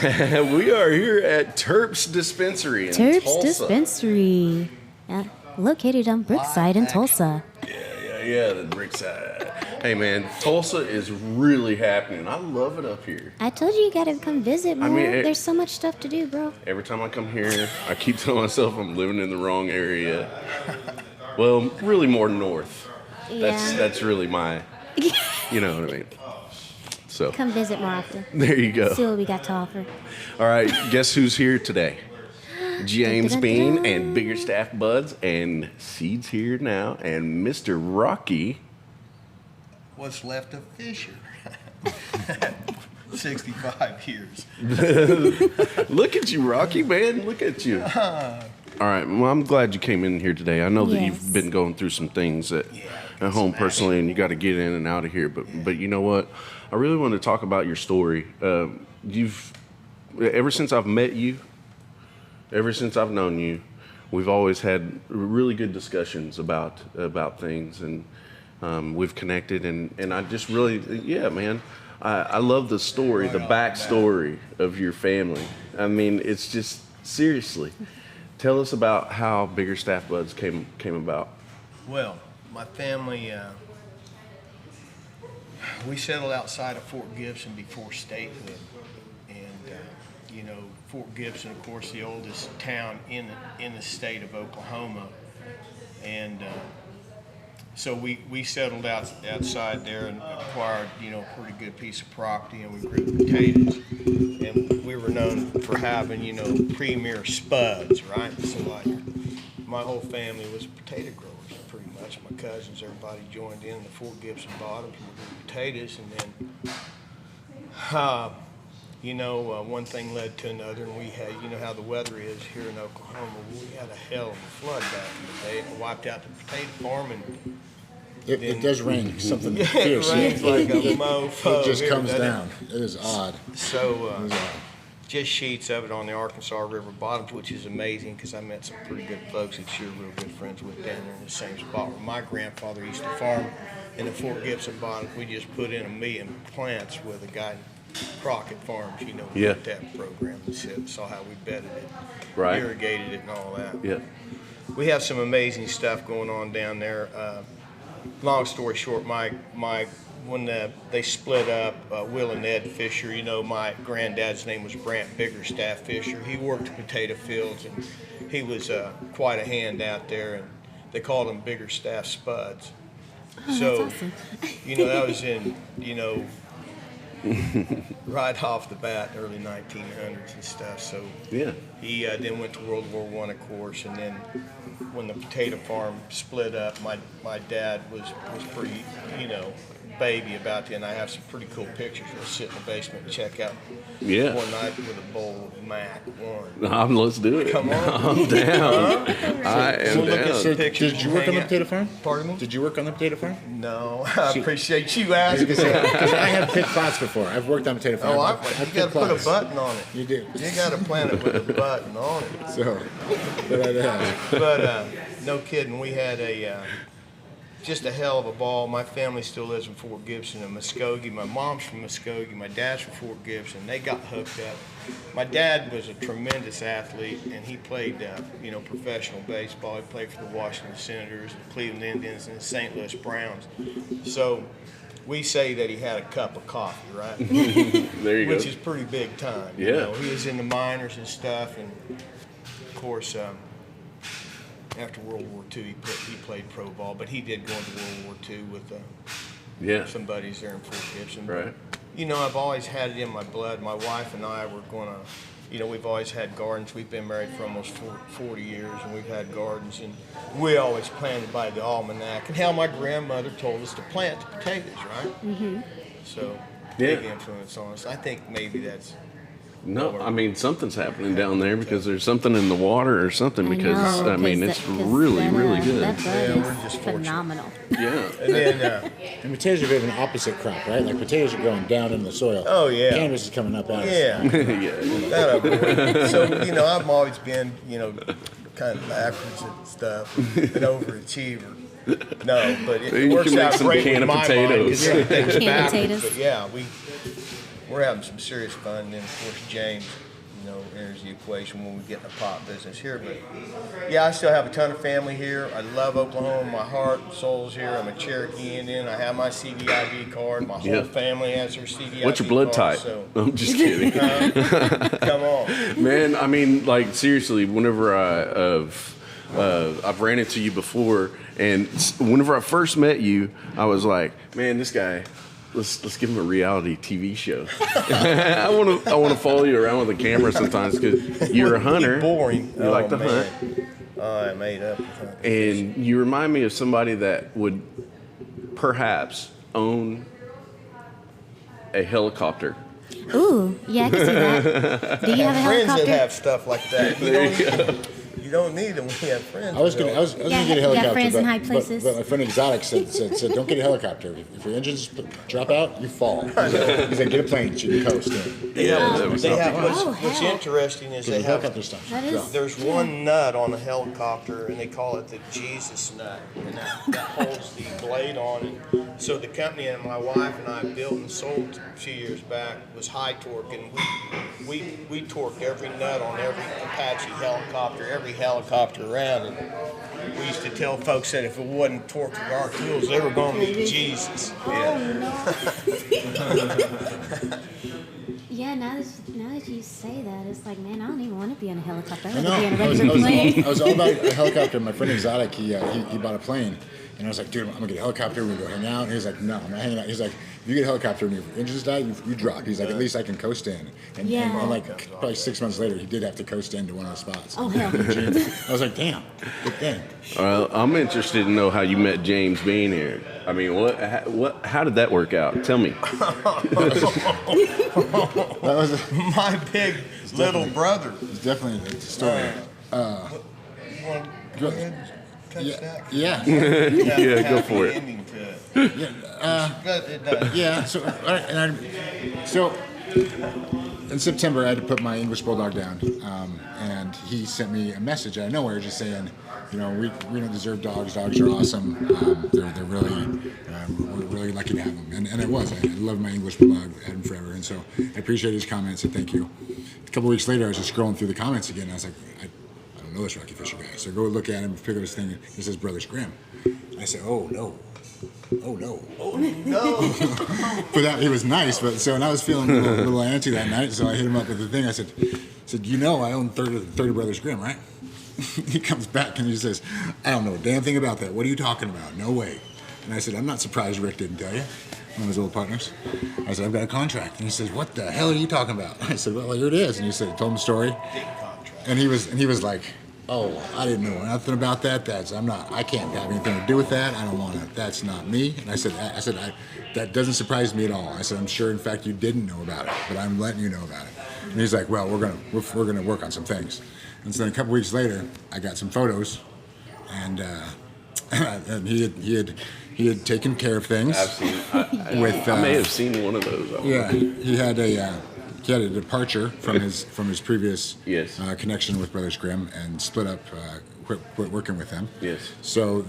We are here at Terps Dispensary in Terps Tulsa. Dispensary, located on Brookside in Tulsa. Yeah, the Brookside. Hey, man, Tulsa is really happening. I love it up here. I told you gotta come visit more. There's so much stuff to do, bro. Every time I come here, I keep telling myself I'm living in the wrong area. Well, really more north. Yeah. That's really my, you know what I mean. So Come visit more often. there you go. See what we got to offer. All right, guess who's here today? James Bean and Biggerstaff Budz, and Seed's here now, and Mr. Rocky. What's left of Fisher? 65 years. Look at you, Rocky, man. Look at you. All right, well, I'm glad you came in here today. I know that you've been going through some things at home personally, and you got to get in and out of here. But you know what? I really want to talk about your story. Ever since I've met you, ever since I've known you, we've always had really good discussions about things, and we've connected. And I just really, man, I love the story, the backstory of your family. I mean, it's just seriously. Tell us about how Biggerstaff Budz came about. Well, my family, we settled outside of Fort Gibson before statehood. And, Fort Gibson, of course, the oldest town in the state of Oklahoma. And so we settled outside there and acquired, a pretty good piece of property, and we grew potatoes. And we were known for having, premier spuds, right? So, my whole family was potato growers, pretty much. My cousins, everybody joined in the Fort Gibson bottoms, and we grew potatoes. And then, one thing led to another, and we had, how the weather is here in Oklahoma. We had a hell of a flood back in the day. It wiped out the potato farm, and it does rain something fierce. It rains like a mofo. It just comes down. It is odd. So, just sheets of it on the Arkansas River bottoms, which is amazing because I met some pretty good folks that you're real good friends with down there in the same spot where my grandfather used to farm in the Fort Gibson bottoms. We just put in 1 million plants with a guy, Crockett Farms, with that program and saw how we bedded it, irrigated it, and all that. Yeah. We have some amazing stuff going on down there. Long story short, when they split up, Will and Ed Fisher, my granddad's name was Brant Biggerstaff Fisher. He worked the potato fields, and he was quite a hand out there, and they called him Biggerstaff Spuds. So, that's awesome. That was in, right off the bat, early 1900s and stuff. So he then went to World War I, of course, and then when the potato farm split up, my dad was pretty, baby about that, and I have some pretty cool pictures. We'll sit in the basement and check out one night with a bowl of Mac 1. Let's do it. Come on. I'm down. I am Look at down. some pictures. Did you work on the potato farm? Pardon me? Did you work on the potato farm? No, I appreciate you asking. Because I have picked plots before. I've worked on potato farm. You got to put a button on it. You do. You got to plant it with a button on it. So, but no kidding, we had just a hell of a ball. My family still lives in Fort Gibson and Muskogee. My mom's from Muskogee. My dad's from Fort Gibson. They got hooked up. My dad was a tremendous athlete, and he played, professional baseball. He played for the Washington Senators, the Cleveland Indians, and the St. Louis Browns. So we say that he had a cup of coffee, right? There you go. Which is pretty big time. Yeah. He was in the minors and stuff, and of course, after World War II, he played pro ball, but he did go into World War II with some buddies there in Fort Gibson. Right. I've always had it in my blood. My wife and I were going to, we've always had gardens. We've been married for almost 40 years, and we've had gardens, and we always planted by the almanac. And how my grandmother told us to plant the potatoes, right? Mm-hmm. So, big influence on us. I think maybe that's... No, I mean, something's happening down there because there's something in the water or something because, it's really, really good. That bud is phenomenal. Yeah. And then... and potatoes are a bit of an opposite crop, right? Like potatoes are going down in the soil. Oh, yeah. Cannabis is coming up out of So, I've always been, kind of backwards and stuff, an overachiever. No, but it works out great with my mind because everything's backwards. But we're having some serious fun. And then, of course, James, you know, enters the equation when we get in the pot business here. But yeah, I still have a ton of family here. I love Oklahoma. My heart and soul's here. I'm a Cherokee Indian. I have my CDIB card. My whole family has their CDIB What's your blood card, type? So. I'm just kidding. Come on. Man, I mean, like, seriously, whenever I've ran into you before, and whenever I first met you, I was like, man, this guy, let's give him a reality TV show. I want to follow you around with a camera sometimes because you're a hunter. Boring. You like to hunt. I made up. And you remind me of somebody that would perhaps own a helicopter. Ooh, yeah, I can see that. Do you have a Friends helicopter? that have stuff like that. You don't need them when you have friends. I was gonna get a you helicopter, got friends in high but places? my friend Exotic said, don't get a helicopter. If your engines drop out, you fall. He's like, get a plane so you can coast. What's interesting is they have, Helicopter stuff. That is- there's one nut on the helicopter, and they call it the Jesus nut, and that holds the blade on. And so the company and my wife and I built and sold a few years back was High Torque, and we torqued every nut on every Apache helicopter, every helicopter around. And we used to tell folks that if it wasn't torqued with our tools, they were going to meet Jesus. Yeah, now that you say that, it's like, man, I don't even want to be on a helicopter. I I want know. to be on a I was, regular plane. I was all about a helicopter. My friend Exotic, he bought a plane. And I was like, dude, I'm going to get a helicopter. We're going to go hang out. And he's like, no, I'm not hanging out. He's like, if you get a helicopter and your engines die, you drop. He's like, at least I can coast in. And, Yeah. and like probably 6 months later, he did have to coast into one of the spots. Oh, hell. I was like, damn, good thing. I'm interested to know how you met James being here. I mean, how did that work out? Tell me. That was My big little brother. definitely a story. You want to go ahead and touch that? Yeah. Yeah, go for it. Ending to it. But it does. Yeah. So, all right, so in September, I had to put my English Bulldog down, and he sent me a message out of nowhere, just saying, you know, we don't deserve dogs. Dogs are awesome. They're really we're really lucky to have them, and it was. I love my English Bulldog. I had him forever, and so I appreciate his comments and thank you. A couple weeks later, I was just scrolling through the comments again, and I was like, I don't know this Rocky Fisher guy. So I go look at him, pick up his thing, and it says Brothers Grimm. And I said, oh no. No. But that, it was nice, but so, and I was feeling a little antsy that night, so I hit him up with the thing. I said, you know, I own 30 Brothers Grimm, right? He comes back and he says, I don't know a damn thing about that. What are you talking about? No way. And I said, I'm not surprised Rick didn't tell you. One of his old partners. I said, I've got a contract. And he says, what the hell are you talking about? I said, well, here it is. And he said, told him the story. And he was like, oh, I didn't know nothing about that. I can't have anything to do with that. I don't want to. That's not me. And I said, that doesn't surprise me at all. I said, I'm sure, in fact, you didn't know about it, but I'm letting you know about it. And he's like, well, we're gonna work on some things. And so then a couple weeks later, I got some photos, and and he had taken care of things. Absolutely. I may have seen one of those. Yeah, he had a departure from his previous Yes. connection with Brothers Grimm and split up, quit working with them. Yes. So,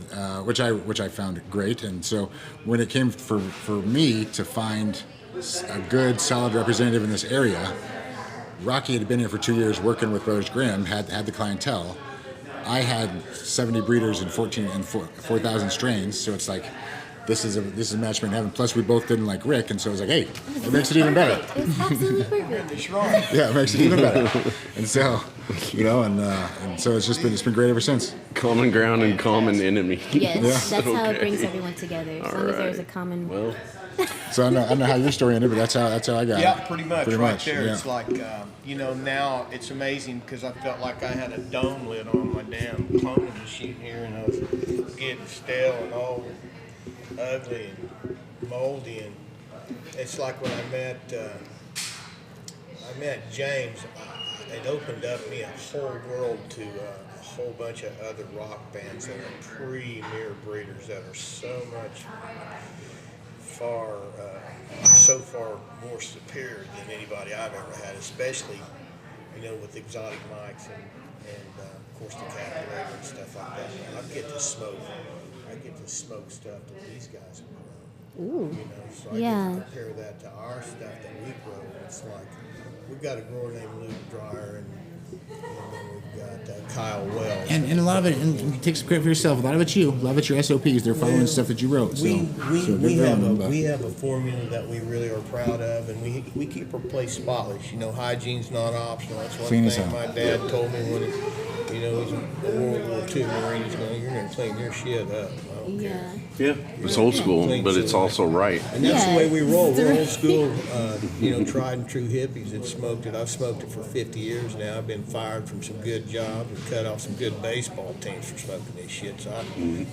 which I found great, and so when it came for me to find a good, solid representative in this area, Rocky had been here for 2 years working with Brothers Grimm, had the clientele. I had 70 breeders and 4,000 strains, so it's like, this is a match made in heaven. Plus, we both didn't like Rick, and so I was like, hey, it makes it even better. It's absolutely perfect. It's wrong. Yeah, it makes it even better. And so, you know, and so it's been great ever since. Common ground and common enemy. Yes, that's how it Okay. brings everyone together. As long as there's a common. Well, So I don't know how your story ended, but that's how I got it. Yeah, pretty much there. Yeah. It's like, you know, now it's amazing because I felt like I had a dome lid on my damn cloning machine here, and I was getting stale and all ugly and moldy. And it's like when I met James, it opened up me a whole world to a whole bunch of other rock bands that are premier breeders that are so far more superior than anybody I've ever had, especially, you know, with exotic mics and of course the calculator and stuff like that. I get to smoke stuff that these guys have grown. Ooh. So I Yeah. can compare that to our stuff that we grow. It's like we've got a grower named Luke Dreyer, and then we've got Kyle Wells. And a lot of it, and you take some credit for yourself. A lot of it's you. A lot of it's your SOPs. They're following stuff that you wrote. So, we have a formula that we really are proud of, and we keep our place spotless. You know, hygiene's not optional. That's one Clean as thing hell. my dad told me when, he's a World War II Marine. He's going, "You're going to clean your shit up." I don't care. Yeah. Yeah, it's old school, but it's also right. And that's the Yeah, way we roll. it's We're right. old school, tried and true hippies that smoked it. I've smoked it for 50 years now. I've been fired from some good jobs and cut off some good baseball teams for smoking this shit. So I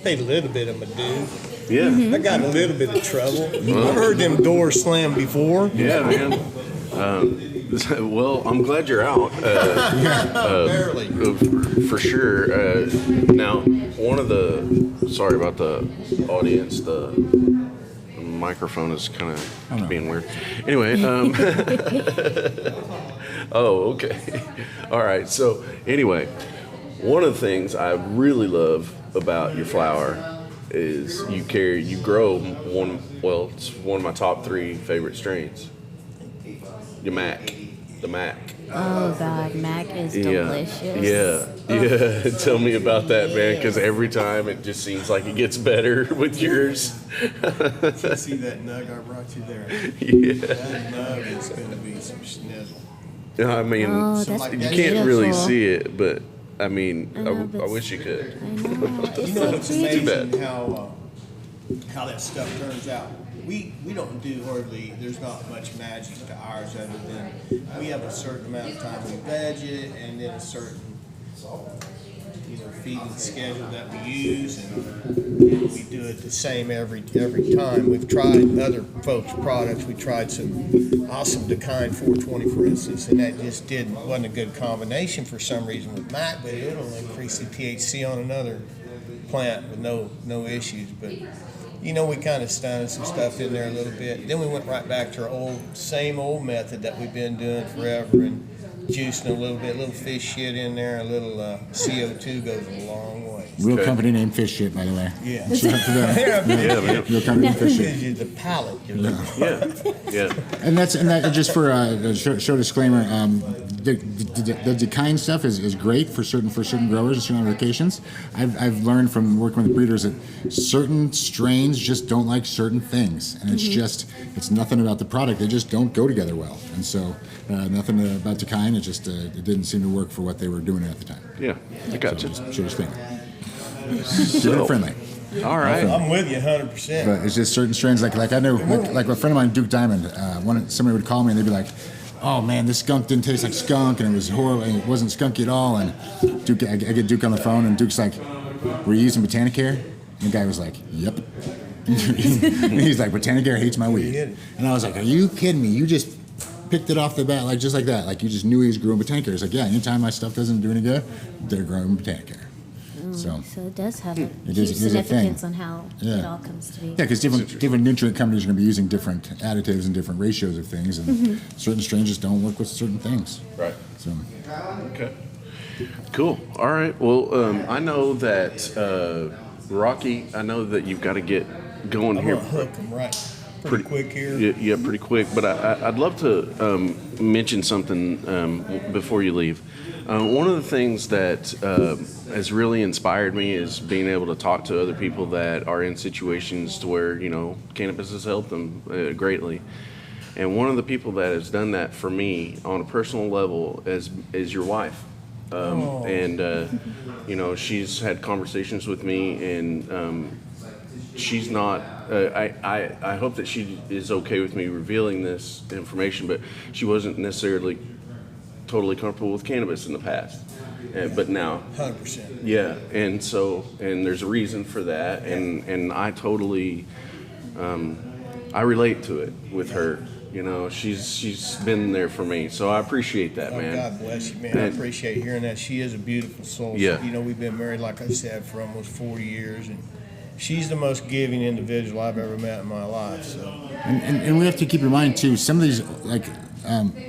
paid a little bit of my due. Yeah, I got in a little bit of trouble. I've heard them doors slam before. yeah, man. Well, I'm glad you're out. Barely. For sure. Now, sorry about the audience, the microphone is kind of being weird. Anyway, oh, okay. All right. So, anyway, one of the things I really love about your flower is you grow it's one of my top 3 favorite strains. The Mac. Oh God, Mac is delicious. Yeah. Tell me about that, man, because every time it just seems like it gets better with yours. You see that nug I brought you there? Yeah. That nug is going to be some snizzle. I mean, Oh, that's you can't really beautiful. see it, but I mean, I know, but I wish you could. I know. It's You know, so it's pretty. amazing how that stuff turns out. We don't do hardly, there's not much magic to ours other than we have a certain amount of time we veg it and then a certain, feeding schedule that we use, and we do it the same every time. We've tried other folks' products. We tried some awesome Decine 420, for instance, and that just wasn't a good combination for some reason with Mac, but it'll increase the THC on another plant with no issues. But we kind of stunted some stuff in there a little bit. Then we went right back to our same old method that we've been doing forever, and juicing a little bit, a little fish shit in there, a little CO2 goes a long way. Real company named Fish Shit, by the way. Yeah. Shout out to them. Yeah, man. Real company named Fish Shit. Gives you the palate. Yeah. And that just for a show disclaimer, the Decine stuff is great for certain growers and certain locations. I've learned from working with breeders that certain strains just don't like certain things, and it's nothing about the product. They just don't go together well, and so nothing about Decine. It just it didn't seem to work for what they were doing at the time. Yeah, I got you. Show disclaimer. Keep it friendly. All right. I'm with you 100%. But it's just certain strains, like I know, like a friend of mine, Duke Diamond. Somebody would call me and they'd be like, "Oh man, this skunk didn't taste like skunk, and it was horrible. And it wasn't skunky at all." And Duke, I get Duke on the phone, and Duke's like, "Were you using Botanicare?" And the guy was like, "Yep." He's like, "Botanicare hates my weed." And I was like, "Are you kidding me? You just picked it off the bat, like just like that. Like you just knew he was growing Botanicare." He's like, "Yeah, anytime my stuff doesn't do any good, they're growing Botanicare." So it does have a It huge is a thing. significance on how it all comes to be. yeah, because different nutrient companies are going to be using different additives and different ratios of things, and certain strains just don't work with certain things. Right. So Okay. Cool. All right. Well, I know that Rocky. I know that you've got to get going I'm here. going to hook them pretty quick here. Yeah, pretty quick. But I'd love to mention something before you leave. One of the things that has really inspired me is being able to talk to other people that are in situations to where cannabis has helped them greatly. And one of the people that has done that for me on a personal level is your wife. And she's had conversations with me, and she's not. I hope that she is okay with me revealing this information, but she wasn't necessarily totally comfortable with cannabis in the past, but now 100%. yeah, and there's a reason for that, and I totally I relate to it with her. She's been there for me, so I appreciate that, man. God bless you, man. I appreciate hearing that. She is a beautiful soul. Yeah. We've been married, like I said, for almost 40 years, and she's the most giving individual I've ever met in my life. So. and we have to keep in mind too, some of these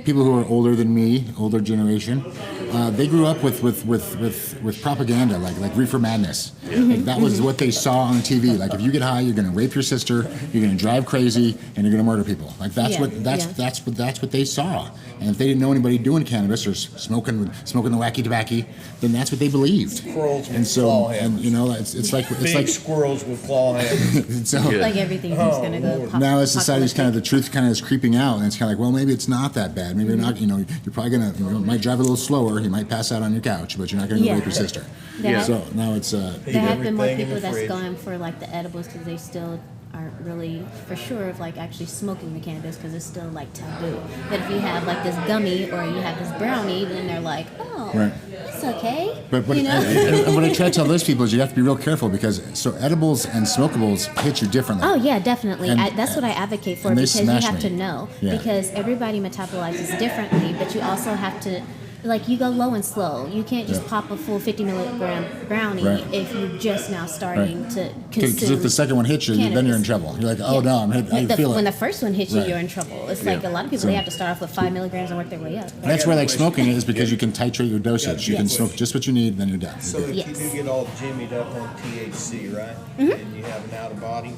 people who are older than me, older generation, they grew up with propaganda, like reefer madness. Like that was what they saw on TV. Like if you get high, you're going to rape your sister, you're going to drive crazy, and you're going to murder people. Like that's what they saw. And if they didn't know anybody doing cannabis or smoking the wacky tobacco, then that's what they believed. Squirrels with and so, claw hands. and you know, it's like Big squirrels with claw hands. so, Like everything's going to go pop. now as society's kind of the truth kind of is creeping out, and it's kind of like, well, maybe it's not that bad. Maybe you're not. You know, you're probably gonna might drive a little slower. You might pass out on your couch, but you're not gonna go rape your sister. Yeah. So now it's There have been more everything in people the that's fridge. gone for like the edibles because they still aren't really for sure of like actually smoking the cannabis because it's still like taboo. But if you have like this gummy or you have this brownie, then they're like, oh, Right. it's okay. But what, you know? and what I try to tell those people is you have to be real careful because so edibles and smokables hit you differently. Oh yeah, definitely. And- that's what I advocate for and they because you smash have me. to know Yeah. because everybody metabolizes differently, but you also have to. Like you go low and slow. You can't just pop a full 50 milligram brownie Right. if you're just now starting to Because consume. if the second one hits you, then you're in cannabis. trouble. You're like, oh no, I feel When it. the first one hits you, Right. you're in trouble. It's like a lot of people, So- they have to start off with 5 milligrams and work their way up. And that's why I like smoking is because you can titrate your dosage. You can smoke just what you need, then you're done. So if Yes. you do get all jimmied up on THC, right? And you have an out of body,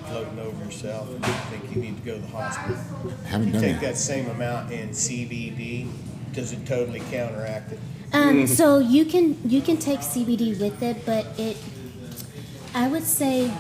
floating over yourself, and you think you need to go to the hospital. Haven't You done take that. that same amount in CBD, does it totally counteract it? So you can take CBD with it, but I would say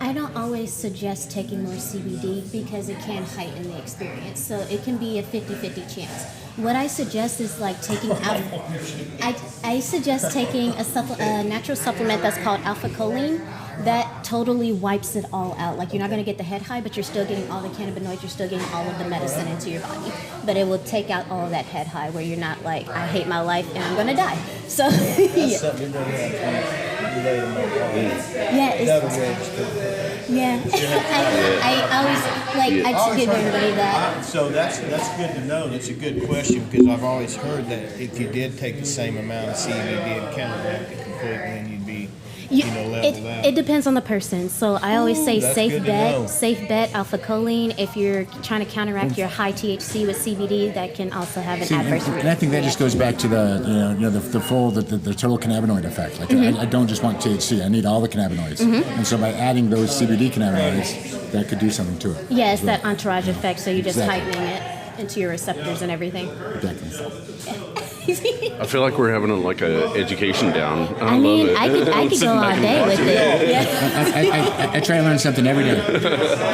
I don't always suggest taking more CBD because it can heighten the experience. So it can be a 50-50 chance. What I suggest is like taking I suggest taking a natural supplement that's called alpha choline. That totally wipes it all out. Like you're not going to get the head high, but you're still getting all the cannabinoids. You're still getting all of the medicine into your body. But it will take out all of that head high where you're not like, I hate my life and I'm going to die. So That's yeah, something you're going to have to relate to my yeah, In other words, yeah. I always like I just give everybody that. so that's good to know. That's a good question because I've always heard that if you did take the same amount of CBD and counteract it completely, then you'd be leveled out. It depends on the person. So I always say that's good to know. safe bet, alpha choline. If you're trying to counteract your high THC with CBD, that can also have an See, adverse and I think that just goes back to the total cannabinoid effect. Like I don't just want THC; I need all the cannabinoids. And so by adding those CBD cannabinoids, that could do something to it. Yeah, it's as well. that entourage effect. So you're just Exactly. heightening it into your receptors and everything. Exactly. I feel like we're having like a education down. I, I mean, love it. I could go all day with it. Yeah. I try to learn something every day.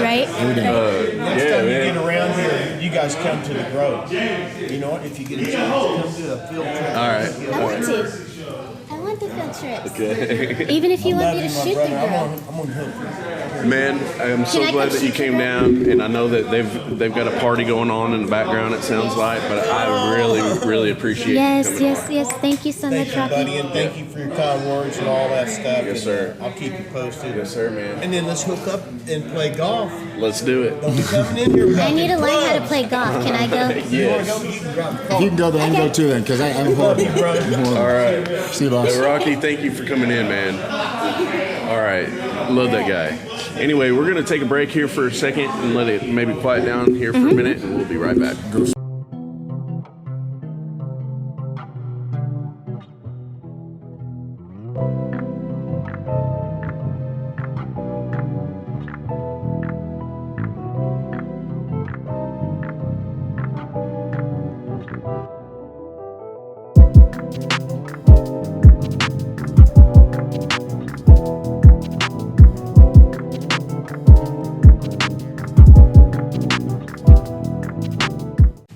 Right? Every day. Next time you get around here, you guys come to the Grove. You know what? If you get a chance, come do a field trip. All right. I want to. I want the field trips. Okay. Even if you want me to Loving my shoot the brother. girl. I'm on hook. Man, I'm so Can I glad come that you shoot came you? down, and I know that they've got a party going on in the background. It sounds like, but I really appreciate you Yes, coming yes, on. yes. Thank you so Thank much, you, Rocky. buddy, and thank you for your kind words and all that stuff. Yes, sir. I'll keep you posted. Yes, sir, man. And then let's hook up and play golf. Let's do it. Don't be coming in here without I need to them learn how to clubs. play golf. Can I go? You want to Yes. go? You can grab the If car. you can go, then I can go too. Then, because I'm horrible. I'm horrible. All right. See you, boss. So, Rocky, thank you for coming in, man. All right. Love that guy. Anyway, we're going to take a break here for a second and let it maybe quiet down here for a minute, and we'll be right back.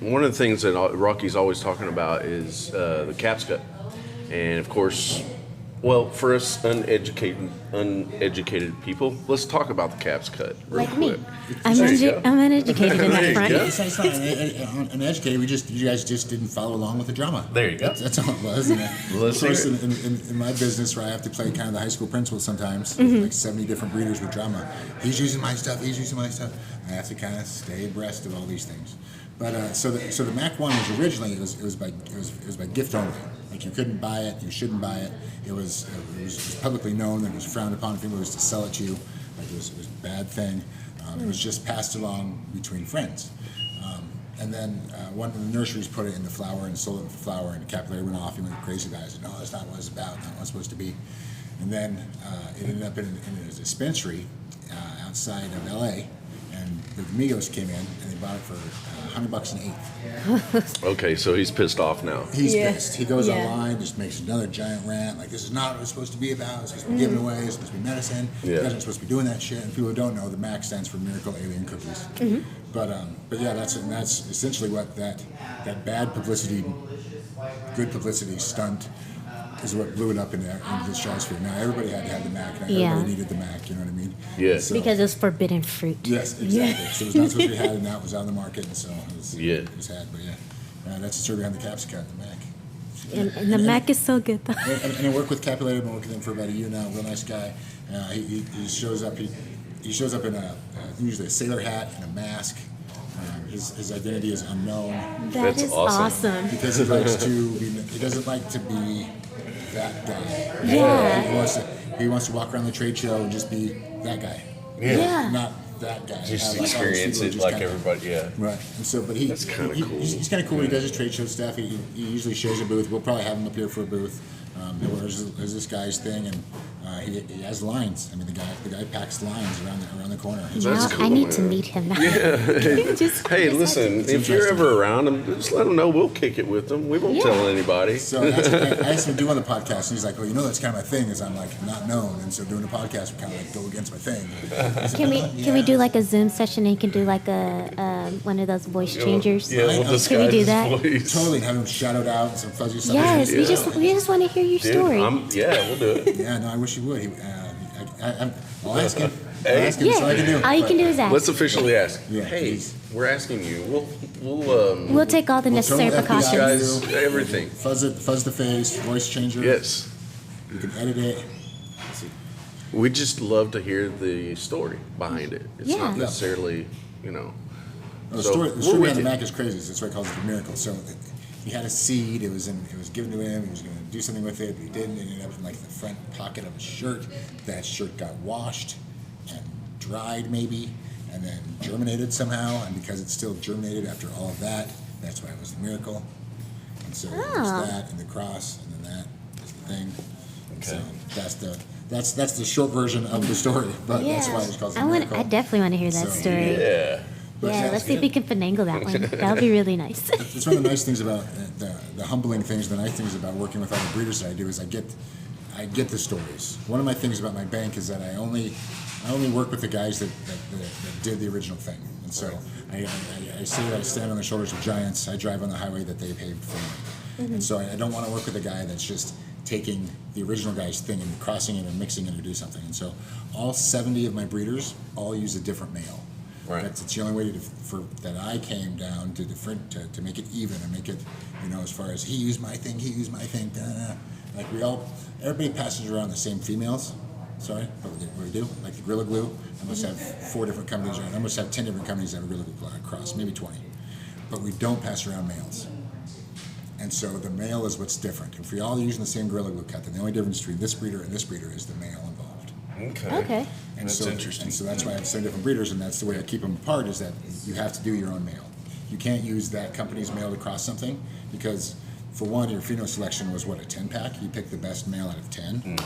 One of the things that Rocky's always talking about is the caps cut. And of course, well, for us uneducated people, let's talk about the caps cut real Like me. quick. I'm uneducated in There that you front. go. It's fine. Uneducated, you guys just didn't follow along with the drama. There you go. That's all it was. And, Let's of course, hear it. in my business, where I have to play kind of the high school principal sometimes, like 70 different breeders with drama. He's using my stuff. He's using my stuff. I have to kind of stay abreast of all these things. But so the Mac 1 was originally it was by gift only. Like you couldn't buy it, you shouldn't buy it. It was publicly known that it was frowned upon if anyone was to sell it to you. Like it was a bad thing. It was just passed along between friends. And then one of the nurseries put it in the flower and sold it for flower, and the capillary went off. He went crazy about it. I said, no, that's not what it's about. Not what it's supposed to be. And then it ended up in a dispensary outside of L.A., and the Migos came in, and they bought it for $100 an eighth. Okay, so he's pissed off now. He's pissed. He goes online, just makes another giant rant, like, this is not what it's supposed to be about. It's supposed to be giving away. It's supposed to be medicine. You guys aren't supposed to be doing that shit. And people who don't know, the MAC stands for Miracle Alien Cookies. But yeah, that's essentially what that bad publicity, good publicity stunt is what blew it up into the stratosphere. Now everybody had to have the MAC. Now everybody needed the MAC. You know what I mean? Yeah. So, because it's forbidden fruit. Yes, exactly. So it was not supposed to be had, and now it was on the market, and so it was had. But that's the story behind the Capsicum, the MAC. And the MAC is so good, though. And I work with Capillary. I've been working with him for about a year now. Real nice guy. He shows up. He shows up in usually a sailor hat and a mask. His identity is unknown. That's awesome. Because he doesn't like to be that guy. Yeah. He wants to walk around the trade show and just be that guy. Yeah. Not that guy. Just experience it like everybody, Right. And so, but that's kind of cool. He's kind of cool. He does his trade show stuff. He usually shares a booth. We'll probably have him up here for a booth. There's this guy's thing, and he has lines. I mean, the guy packs lines around the corner. Now cool, I need to meet him now. Yeah. Hey, just listen, if you're ever around, just let him know. We'll kick it with them. We won't tell anybody. So I asked him to do on the podcast, and he's like, well, that's kind of my thing, is I'm like not known, and so doing a podcast would kind of like go against my thing. Can we do like a Zoom session, and you can do like a one of those voice changers? Yeah, we'll disguise Can we do that? his voice. Totally, have him shadowed out and some fuzzy stuff. Yes, we just want to hear your story. We'll do it. Yeah, no, I wish you would. I'll ask him. Hey. I'll ask him. That's all I can do. All you can do is ask. Let's officially ask. Yeah, hey, please. we're asking you. We'll take all the necessary tell the FBI precautions. Guys, everything. Fuzz the face, voice changer. Yes. You can edit it. We just love to hear the story behind it. It's not necessarily, The So, story we're behind with the you. Mac is crazy. That's why he calls it the miracle. So he had a seed. It was given to him. He was going to do something with it, but he didn't. It ended up in like the front pocket of his shirt. That shirt got washed and dried maybe, and then germinated somehow. And because it still germinated after all of that, that's why it was the miracle. And so there's that and the cross, and then that is the thing. Okay. So that's the short version of the story. But that's why it was called the miracle. I definitely want to hear that story. Yeah. But Yeah, let's see if we can finagle that one. That would be really nice. It's one of the nice things about the humbling things, the nice things about working with all the breeders that I do is I get the stories. One of my things about my bank is that I only work with the guys that did the original thing. And so I say that I stand on the shoulders of giants. I drive on the highway that they paved for me. And so I don't want to work with a guy that's just taking the original guy's thing and crossing it and mixing it or do something. And so all 70 of my breeders all use a different male. Right. That's the only way that I came down to make it even and make it, as far as he used my thing, like everybody passes around the same females. Sorry, what we do, like the Gorilla Glue. I must have 4 different companies. I must have 10 different companies that have a Gorilla Glue across, maybe 20. But we don't pass around males. And so the male is what's different. If we're all using the same Gorilla Glue cut, then the only difference between this breeder and this breeder is the male involved. Okay. And That's interesting. And so that's why I have 7 different breeders, and that's the way I keep them apart, is that you have to do your own male. You can't use that company's male to cross something, because for one, your pheno selection was what, a 10-pack? You picked the best male out of 10?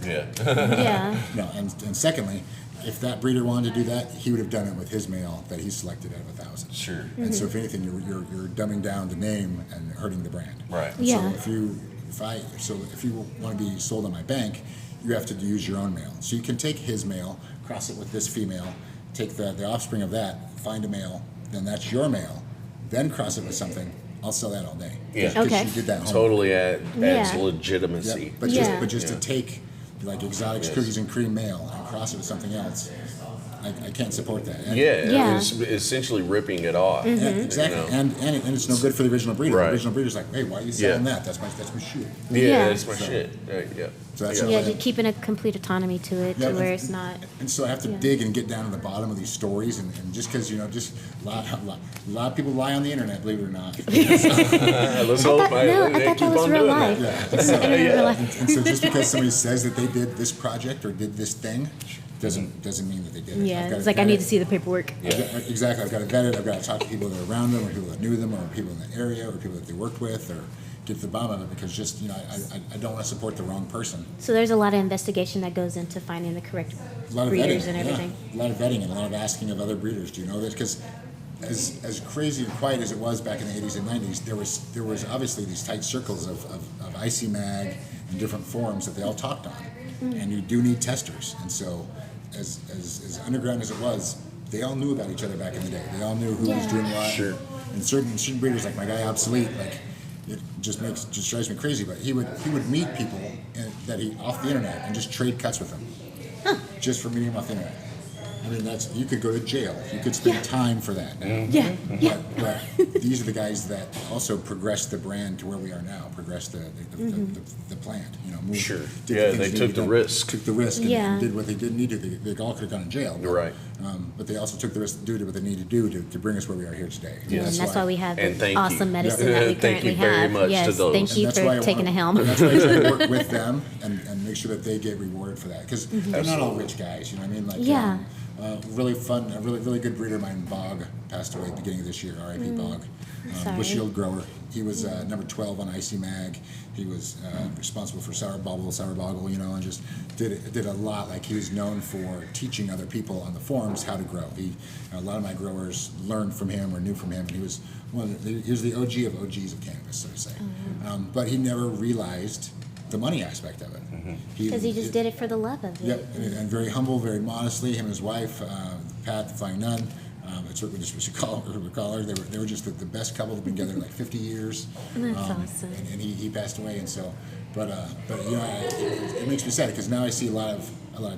Yeah. Yeah. No, and secondly, if that breeder wanted to do that, he would have done it with his male that he selected out of 1,000. Sure. And so if anything, you're dumbing down the name and hurting the brand. Right. And Yeah. So if you want to be sold on my bank, you have to use your own male. So you can take his male, cross it with this female, take the offspring of that, find a male, then that's your male, then cross it with something. I'll sell that all day. Yeah. 'Cause Okay. you did that home. Totally adds Yeah. legitimacy. Yep. But Yeah. just to take like exotics, cookies and cream male and cross it with something else, I can't support that. And, Yeah. It's essentially ripping it off. Yeah, exactly. And it's no good for the original breeder. Right. The original breeder's like, hey, why are you selling that? That's my shit. Yeah. That's my shit. Yeah. So that's Yeah, just keeping a complete autonomy to it, Yeah, to where and- it's not. And so I have to dig and get down to the bottom of these stories, and just because just a lot of people lie on the internet, believe it or not. Let's hope. I thought that was real life. Yeah. This is internet real life. And so just because somebody says that they did this project or did this thing, doesn't mean that they did it. Yeah, I've it's gotta like I vet need it. to see the paperwork. Exactly. I've got to vet it. I've got to talk to people that are around them, or people that knew them, or people in the area, or people that they worked with, or get to the bottom of it, because just, I don't want to support the wrong person. So there's a lot of investigation that goes into finding the correct A lot of breeders vetting, and everything. yeah. A lot of vetting and a lot of asking of other breeders. Do you know this? Because as crazy and quiet as it was back in the 80s and 90s, there was obviously these tight circles of IC Mag and different forums that they all talked on. And you do need testers. And so as underground as it was, they all knew about each other back in the day. They all knew who was doing what. Sure. And certain breeders, like my guy Obsolete, like, it just drives me crazy. But he would meet people that he off the internet and just trade cuts with them, just for meeting them off the internet. I mean, you could go to jail. You could spend time for that now. Yeah, yeah. But these are the guys that also progressed the brand to where we are now. Progressed the plant. Move, Sure. did Yeah, things they that took needed the done, risk. Took the risk and, Yeah. and did what they didn't need to. They all could have gone to jail. But, Right. But they also took the risk to do what they needed to do to bring us where we are here today. Yeah, and that's why we have And the thank you. awesome medicine Yeah. that we Thank you currently very have. much to Yes, those. thank And you that's why for I taking the helm. And that's why I try to work with them and make sure that they get rewarded for that. Because they're not all rich guys, you know what I mean? Like, Yeah. really fun, a really good breeder of mine, Bog, passed away at the beginning of this year, R.I.P. Bog. Sorry. Bushy-Old grower. He was number 12 on IC Mag. He was responsible for Sour Boggle, and just did a lot. Like, he was known for teaching other people on the forums how to grow. A lot of my growers learned from him or knew from him, and he was he was the OG of OGs of cannabis, so to say. But he never realized the money aspect of it. Because he just did it for the love of it. Yep, and very humble, very modestly. Him and his wife, Pat, the Flying Nun. That's what we should call her. They were just the best couple. They've been together like 50 years. That's awesome. And he passed away, and so, but it makes me sad because now I see a lot of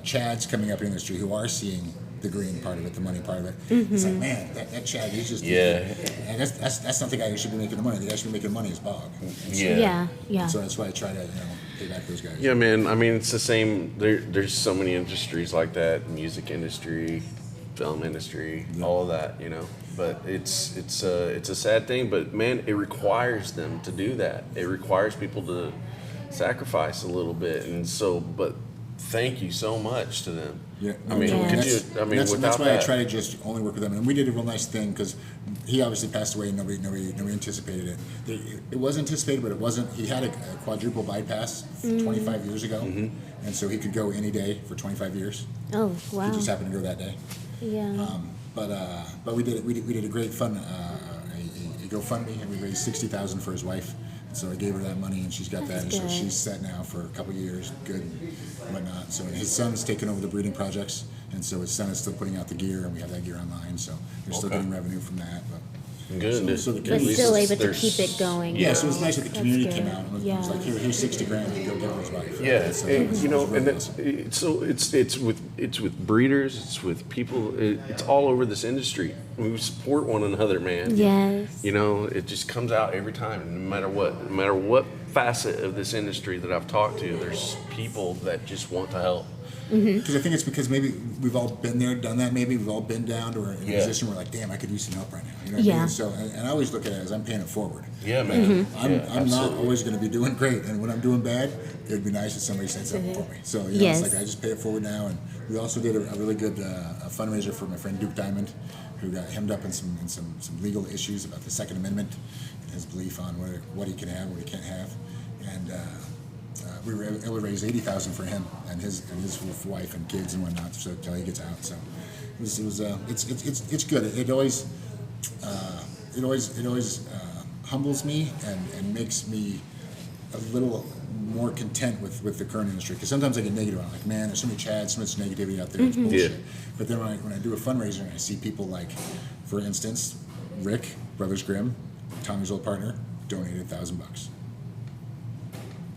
Chads coming up in the industry who are seeing the green part of it, the money part of it. It's like, man, that Chad, he's just and that's not the guy who should be making the money. The guy who should be making the money is Bog. And so, Yeah. So that's why I try to pay back those guys. Yeah, man. I mean, it's the same. There's so many industries like that: music industry, film industry, all of that. But it's a sad thing. But man, it requires them to do that. It requires people to sacrifice a little bit, and so. But thank you so much to them. Yeah, I mean, Yeah. could you? I mean, that's without why that, I try to just only work with them. And we did a real nice thing because he obviously passed away and nobody anticipated it. It was anticipated, but it wasn't. He had a quadruple bypass 25 years ago, and so he could go any day for 25 years. Oh, wow. He just happened to go that day. Yeah. But we did a great fun a GoFundMe, and we raised $60,000 for his wife. So I gave her that money, and she's got that, and so good. she's set now for a couple of years, good and whatnot. So his son's taken over the breeding projects, and so his son is still putting out the gear, and we have that gear online, so they're still getting revenue from that. But good. So the But community- still able to there's- keep it going. yeah, so it's nice that the community That's came good. out and was Yeah. like, here's $60,000 to go give his wife. Yeah, And so it was really and awesome. it's with breeders, it's with people, it's all over this industry. We support one another, man. Yes. It just comes out every time, no matter what facet of this industry that I've talked to. There's people that just want to help. Because I think it's because maybe we've all been there, done that. Maybe we've all been down to a position where, like, damn, I could use some help right now. You know what I mean? So, and I always look at it as I'm paying it forward. Yeah, man. I'm not always going to be doing great, and when I'm doing bad, it'd be nice if somebody said something for me. So Yes. it's like I just pay it forward now. And we also did a really good a fundraiser for my friend Duke Diamond, who got hemmed up in some legal issues about the Second Amendment and his belief on what he can have, what he can't have, and. We were able to raise $80,000 for him and his wife and kids and whatnot, so until he gets out. So it's good. It always humbles me and makes me a little more content with the current industry. Because sometimes I get negative on it, like, man, there's so many chads, so much negativity out there. It's bullshit. Yeah. But then when I do a fundraiser and I see people like, for instance, Rick, Brothers Grimm, Tommy's old partner, donated $1,000.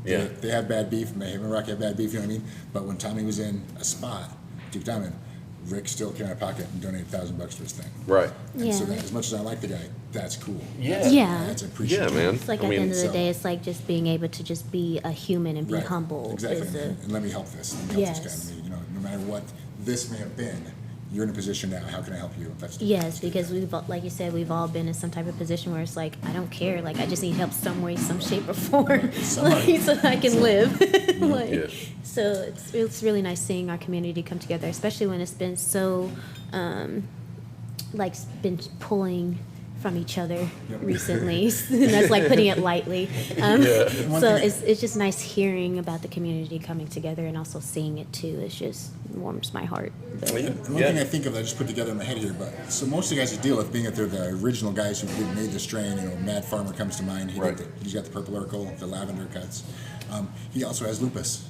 Yeah. They had bad beef, him and Rocky had bad beef, you know what I mean? But when Tommy was in a spot, Duke Diamond, Rick still came out of pocket and donated $1,000 to his thing. Right. And so Yeah. that, as much as I like the guy, that's cool. Yeah. Yeah. That's appreciative. Yeah, man. It's like I at mean, the end of the so- day, it's like just being able to just be a human and be Right. humble. Exactly. Is a, And let me help this. Let me help this Yes. guy. No matter what this may have been, you're in a position now. How can I help you? That's yes, because like you said, we've all been in some type of position where it's like, I don't care. Like, I just need help some way, some shape or form, Somebody. like, so I can live. Like, Yeah. So it's really nice seeing our community come together, especially when it's been so, been pulling from each other recently. That's like putting it lightly. So it's just nice hearing about the community coming together and also seeing it too. It just warms my heart. But, One thing I think of, I just put together in my head here, but so most of the guys you deal with, being that they're the original guys who made the strain, Mad Farmer comes to mind. He's got the purple Urkel, the lavender cuts. He also has lupus.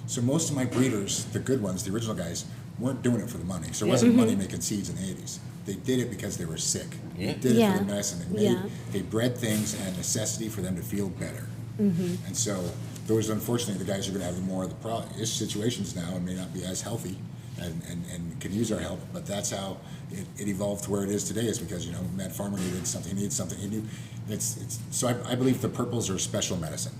So most of my breeders, the good ones, the original guys, weren't doing it for the money. So it wasn't money making seeds in the 80s. They did it because they were sick. They did it for the medicine. They bred things and necessity for them to feel better. And so those, unfortunately, the guys who are going to have more of the situations now and may not be as healthy and could use our help. But that's how it evolved to where it is today, is because, Mad Farmer needed something. He needed something. He knew. So I believe the purples are special medicine.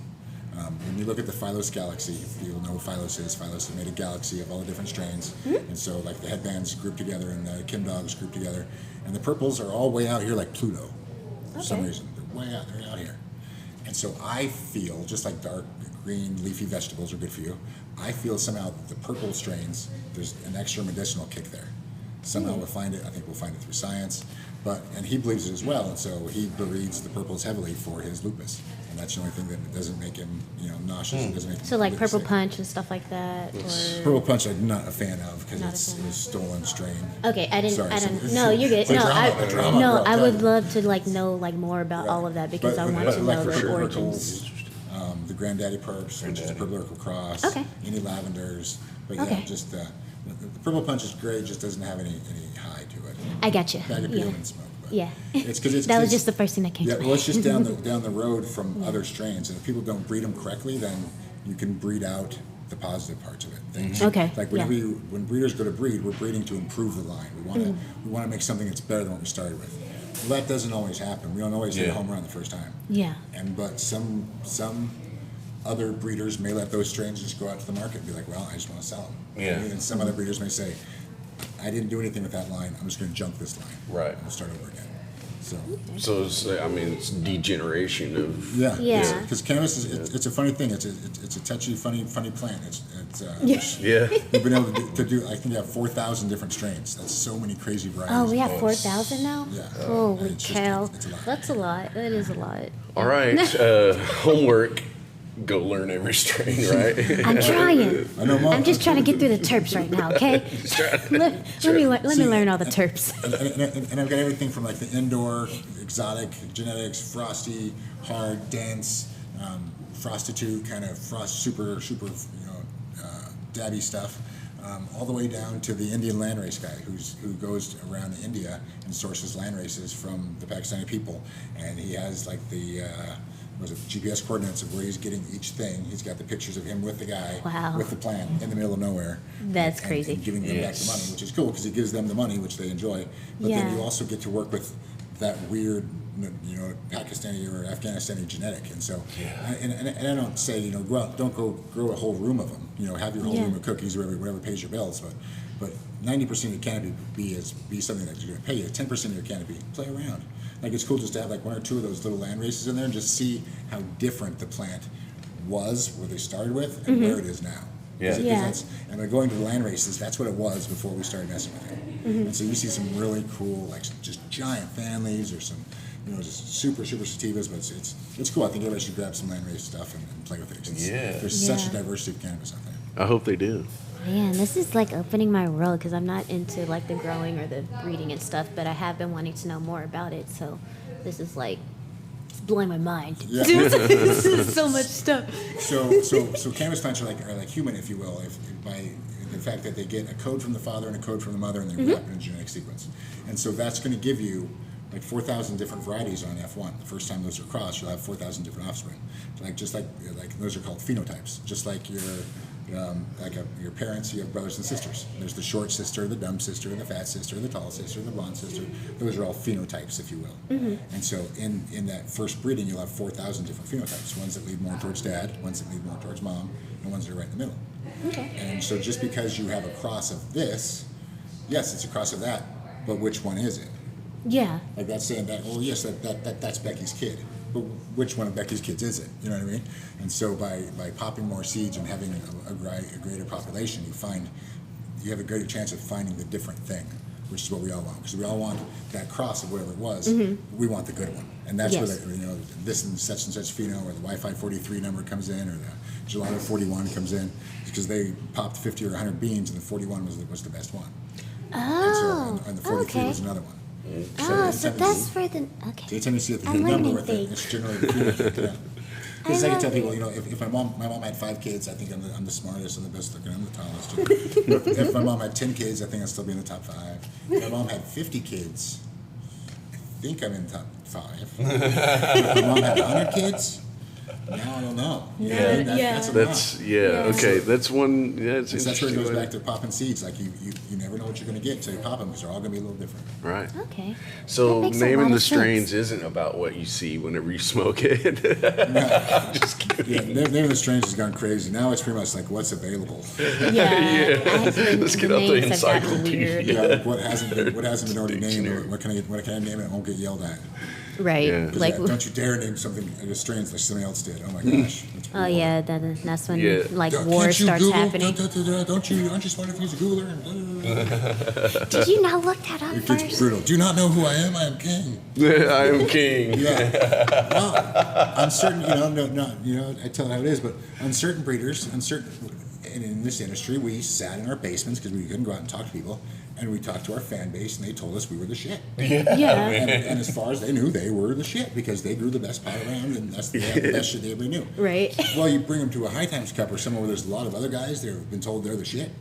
When you look at the Phylos galaxy, if you know what Phylos is made a galaxy of all the different strains. And so like the headbands grouped together and the Kim dogs grouped together. And the purples are all way out here like Pluto for some reason. They're way out, they're out here. And so I feel, just like dark green leafy vegetables are good for you, I feel somehow the purple strains, there's an extra medicinal kick there. Somehow we'll find it. I think we'll find it through science. And he believes it as well, and so he breeds the purples heavily for his lupus. And that's the only thing that doesn't make him, nauseous. It doesn't make him so like Purple sick. Punch and stuff like that? Or... Purple Punch I'm not a fan of because it was stolen strain. Okay, I didn't. Sorry, No, you're good. No, I drama. would love to know more about all of that because I want to know the origins. The Granddaddy Purps, which is the Purple Urkel Cross. Okay. Any lavenders, but just the Purple Punch is great. Just doesn't have any high to it. I got you. Bag of peel and smoke. Yeah. It's because that was just the first thing that came to mind. Well, it's just down the road from other strains, and if people don't breed them correctly, then you can breed out the positive parts of it. Things. Okay. Like when breeders go to breed, we're breeding to improve the line. We want to make something that's better than what we started with. Well, that doesn't always happen. We don't always hit a home run the first time. Yeah. But some other breeders may let those strains just go out to the market and be like, well, I just want to sell them. Yeah. And some other breeders may say, I didn't do anything with that line. I'm just going to junk this line. Right. And we'll start over again. So it's degeneration of Yeah. Because cannabis it's a funny thing. It's a touchy, funny plant. We've been able to do. I think we have 4,000 different strains. That's so many crazy varieties. Oh, we have 4,000 now. Yeah. Holy cow! It's a lot. That's a lot. That is a lot. All right, homework. Go learn every strain, right? I'm trying. I know, Mom. I'm just trying to get through the terps right now, okay? let me learn all the terps. And I've got everything from like the indoor, exotic, genetics, frosty, hard, dense, prostitute, kind of super, dabby stuff, all the way down to the Indian landrace guy who goes around India and sources landraces from the Pakistani people, and he has like the GPS coordinates of where he's getting each thing. He's got the pictures of him with the guy, with the plant in the middle of nowhere. That's crazy. And giving them back the money, which is cool because he gives them the money, which they enjoy. But then you also get to work with that weird, Pakistani or Afghanistani genetic. And so, and I don't say, don't go grow a whole room of them. Have your whole room of cookies, whatever pays your bills. But 90% of your canopy be something that's going to pay you. 10% of your canopy, play around. Like it's cool just to have like one or two of those little land races in there and just see how different the plant was where they started with and where it is now. And by going to the land races, that's what it was before we started messing with it. And so you see some really cool, like just giant fan leaves or some, just super sativas, but it's cool. I think everybody should grab some land race stuff and play with it. There's such a diversity of cannabis out there. I hope they do. Man, this is like opening my world because I'm not into like the growing or the breeding and stuff, but I have been wanting to know more about it. So this is like it's blowing my mind. Yeah. This is so much stuff. So cannabis plants are like human, if you will, by the fact that they get a code from the father and a code from the mother, and they wrap in a genetic sequence. And so that's going to give you like 4,000 different varieties on F1. The first time those are crossed, you'll have 4,000 different offspring. Like those are called phenotypes. Just like your parents, you have brothers and sisters. There's the short sister, the dumb sister, the fat sister, the tall sister, the blonde sister. Those are all phenotypes, if you will. And so in that first breeding, you'll have 4,000 different phenotypes. Ones that lead more towards dad, ones that lead more towards mom, and ones that are right in the middle. Okay. And so just because you have a cross of this, yes, it's a cross of that, but which one is it? Yeah. Like that's saying that, well, yes, that's Becky's kid. but which one of Becky's kids is it? You know what I mean? And so by popping more seeds and having a greater population, you have a greater chance of finding the different thing, which is what we all want. Because we all want that cross of whatever it was. We want the good one. And that's where this and such pheno, or the Wi-Fi 43 number comes in, or the Gelato 41 comes in, because they popped 50 or 100 beans, and the 41 was the best one. And the 43 was another one. So that's for the, okay. So anytime you see a I'm number learning with it, things. it's generally the phenotype. Because I can tell people, it. if my mom had 5 kids, I think I'm the smartest and the best looking, I'm the tallest. If my mom had 10 kids, I think I'd still be in the top 5. If my mom had 50 kids, I think I'm in the top 5. If my mom had 100 kids, now I don't know. That's a lot. Okay, that's one. Yeah, it's That's where it goes interesting. back to popping seeds. Like you never know what you're going to get until you pop them, because they're all going to be a little different. Right. Okay. So That makes a naming lot the of strains sense. isn't about what you see whenever you smoke it. Just kidding. Yeah, naming the strains has gone crazy. Now it's pretty much like what's available. Yeah. Let's get out the names have gotten weird. encyclopedia. Like what hasn't been already named, or what can I name it and won't get yelled at? Right. Yeah. 'Cause Like, don't you dare name something strains like somebody else did. Oh my gosh. That's oh yeah, that's when Yeah. like Can't war you starts Google? happening. Aren't you smart enough to use a Googler? Did you not look that up Your kid's first? brutal. Do you not know who I am? I am king. I am king. Yeah. Well, on certain, I tell it how it is, but on certain breeders, and in this industry, we sat in our basements because we couldn't go out and talk to people, and we talked to our fan base, and they told us we were the shit. Yeah. And as far as they knew, they were the shit because they grew the best pot around, and they had the best shit they ever knew. Right. Well, you bring them to a High Times Cup or somewhere where there's a lot of other guys that have been told they're the shit.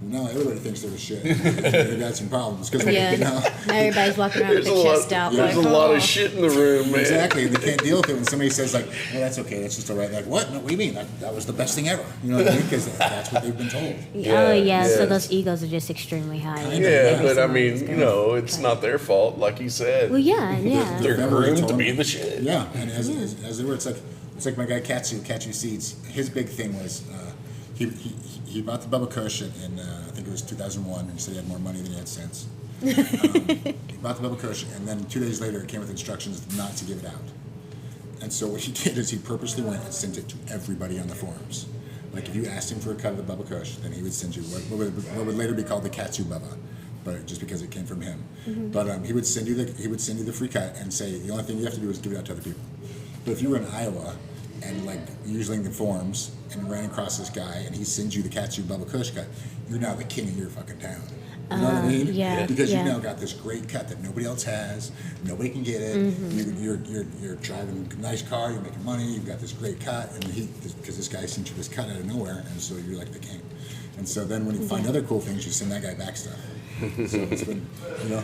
Well, now everybody thinks they're the shit. They've got some problems because Yeah. now everybody's walking around with There's their a chest lot. out. There's like, a lot "Oh." of shit in the room, man. exactly, and they can't deal with it when somebody says like, "Oh, that's okay, that's just all right." Like, what? No, what do you mean? That was the best thing ever. You know what I mean? Because that's what they've been told. Oh yeah, so yeah. those egos are just extremely high. Yeah, but I mean, it's not their fault, like you said. Well, yeah. They're Remember I groomed told to be him- the shit. Yeah, and as it were, it's like my guy Katsu Seeds. His big thing was he bought the Bubba Kush in I think it was 2001. He said he had more money than he had sense. He bought the Bubba Kush, and then 2 days later it came with instructions not to give it out. And so what he did is he purposely went and sent it to everybody on the forums. Like if you asked him for a cut of the Bubba Kush, then he would send you what would later be called the Katsu Bubba, but just because it came from him. But he would send you the free cut and say the only thing you have to do is give it out to other people. But if you were in Iowa and like using the forums and ran across this guy and he sends you the Katsu Bubba Kush cut, you're now the king of your fucking town. You know what I mean? yeah, Because yeah. you've now got this great cut that nobody else has. Nobody can get it. You're driving a nice car. You're making money. You've got this great cut, and because this guy sent you this cut out of nowhere, and so you're like the king. And so then when you find other cool things, you send that guy back stuff. So it's been,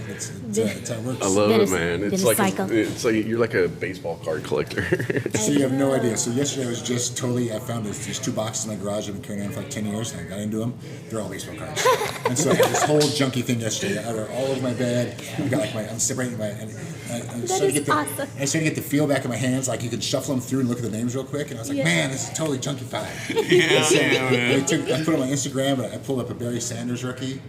it's how it works. I love Been it, a- man. been It's a like cycle. it's like you're like a baseball card collector. So you have no idea. So yesterday I was just totally, I found these 2 boxes in my garage I've been carrying on for like 10 years, and I got into them. They're all baseball cards. And so I had this whole junky thing yesterday. They're all over my bed. I got like I'm separating my, and I started to is get awesome. I started to get the feel back in my hands. Like you could shuffle them through and look at the names real quick. And I was like, man, this is totally junkified. I put it on my Instagram, but I pulled up a Barry Sanders rookie.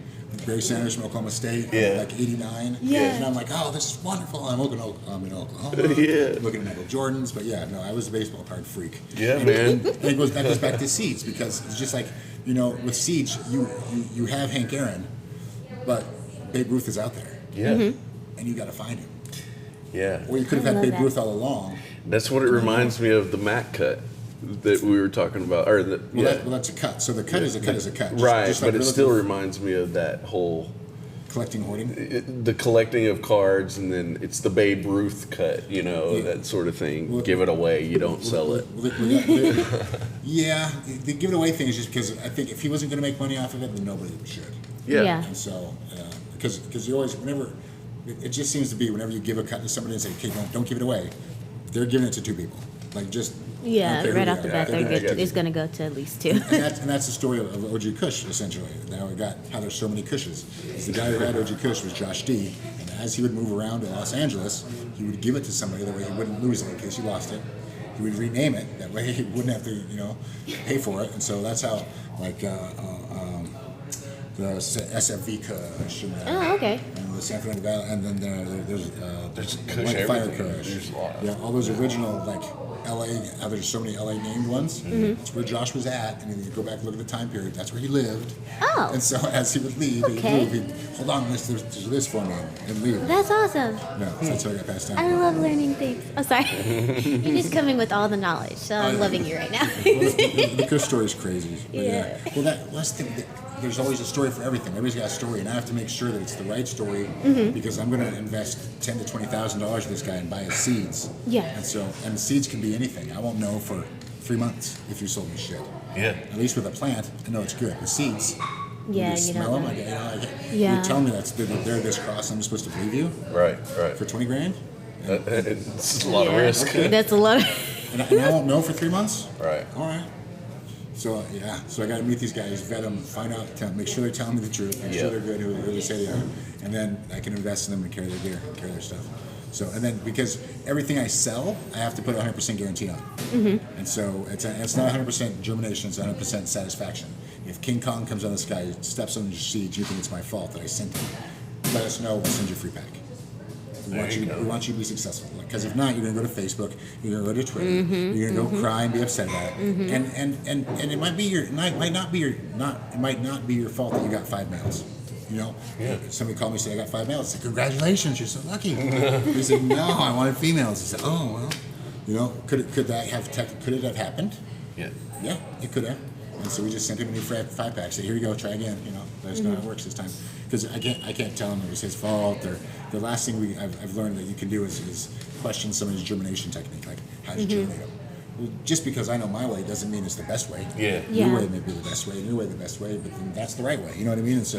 Barry Sanders from Oklahoma State, like 89. Yeah. And I'm like, oh, this is wonderful. I'm in Oklahoma. Looking at Michael Jordan's, but yeah, no, I was a baseball card freak. Yeah, And man. it goes back to seeds because it's just like, with seeds, you have Hank Aaron, but Babe Ruth is out there, Yeah, and you got to find him. yeah. Or you could have I had love Babe that. Ruth all along. That's what it reminds me of, the Mac cut that we were talking about, or That's a cut. So the cut is a cut is a cut. right. Just But like it still reminds me of that whole collecting hoarding. the collecting of cards, and then it's the Babe Ruth cut, that sort of thing. Well, Give it away, you don't sell it. Yeah, the give it away thing is just because I think if he wasn't going to make money off of it, then nobody should. Yeah. And so, because you always, whenever, it just seems to be whenever you give a cut to somebody and say, okay, don't give it away, they're giving it to 2 people. Like just. I don't Yeah, care who right they off the are. bat, They're gonna get it's going to go to at least 2. And that's the story of OG Kush, essentially. Now we got how there's so many Kushes. The guy who had OG Kush was Josh D, and as he would move around in Los Angeles, he would give it to somebody that way he wouldn't lose it in case he lost it. He would rename it, that way he wouldn't have to, pay for it. And so that's how, like, the SFV Kush, and, okay. and the San Fernando Valley, and then there's Kush like Fire everything. Kush. There's a lot. Yeah, all those original like LA. There's so many LA named ones. That's where Josh was at, and then you go back and look at the time period. That's where he lived. Oh. And so as he would leave, Okay. he'd hold on, there's this for me, and leave. That's awesome. Yeah, so that's how I got passed down. I love learning things. Oh, sorry. You're just coming with all the knowledge, so I'm loving you right now. The Kush story is crazy. But Yeah. Well, that's the thing. There's always a story for everything. Everybody's got a story, and I have to make sure that it's the right story because I'm going to invest $10,000 to $20,000 in this guy and buy his seeds. Yeah. And the seeds can be anything. I won't know for 3 months if you sold me shit. Yeah. At least with a plant, I know it's good. The seeds, Yeah, you you smell don't them. know. You Yeah. tell me they're this cross. I'm supposed to believe you Right. for $20,000, It's a lot of Yeah. risk. That's a lot. and I won't know for 3 months. Right. All right. So so I got to meet these guys, vet them, find out, make sure they're telling me the truth, make sure they're good, who they say they are, and then I can invest in them and carry their gear, carry their stuff. So and then because everything I sell, I have to put a 100% guarantee on, and so it's not 100% germination, it's 100% satisfaction. If King Kong comes on the sky, steps on your seeds, you think it's my fault that I sent him. Let us know, we'll send you a free pack. We want you to be successful. Because if not, you're going to go to Facebook, you're going to go to Twitter, you're going to go cry and be upset about it. And it might be it might not be your fault that you got 5 males. You know, somebody called me and said I got 5 males. I said congratulations, you're so lucky. He said no, I wanted females. He said oh well, you know, could it have happened? Yeah. Yeah, it could have. And so we just sent him a new 5-pack. Said, here you go, try again. You know, let us know how it works this time. Because I can't tell him it was his fault. Or the last thing I've learned that you can do is question somebody's germination technique. Like, how did you germinate them? Well, just because I know my way doesn't mean it's the best way. Yeah. Yeah. Your way may be the best way, your way the best way, but then that's the right way. You know what I mean? And so,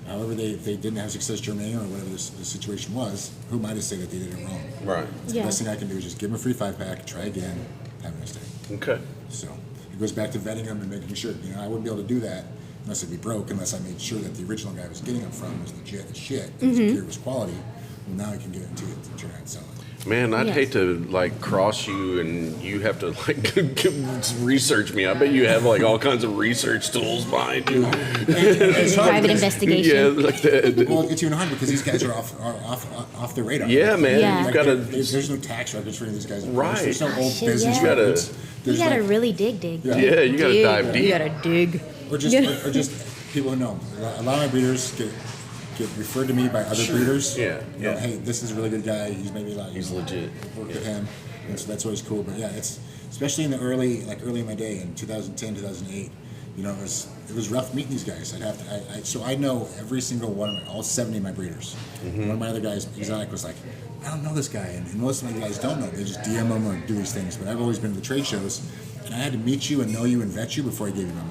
however they didn't have success germinating or whatever the situation was, who am I to say that they did it wrong? Right. The best thing I can do is just give them a free 5-pack, try again, have a nice day. Okay. So it goes back to vetting them and making sure, you know, I wouldn't be able to do that unless it'd be broke, unless I made sure that the original guy I was getting them from was legit as shit, and the gear was quality. Well, now I can get it to you and turn around and sell it. Man, I'd Yes. hate to like cross you and you have to like research me. I bet you have like all kinds of research tools behind you. It's hard Private because- investigation. Yeah, like that. Well, it's even hard because these guys are off the radar. Yeah, man. Yeah. You've Like, got to. there's no tax records for any of these guys. Right. There's no old Shit, business yeah. You gotta- records. You There's gotta like- really dig. Yeah. Yeah, you gotta dive deep. You gotta dig. or just people who know. A lot of my breeders get referred to me by other breeders. Yeah, You know, yeah. hey, this is a really good guy. He's maybe like He's legit. Work with him, and so that's always cool. But yeah, it's especially in the early in my day in 2010, 2008. You know, it was rough meeting these guys. I'd have to. So I know every single one of all 70 of my breeders. One of my other guys, Exotic, was like, I don't know this guy, and most of my guys don't know. They just DM them or do these things. But I've always been to the trade shows, and I had to meet you and know you and vet you before I gave you my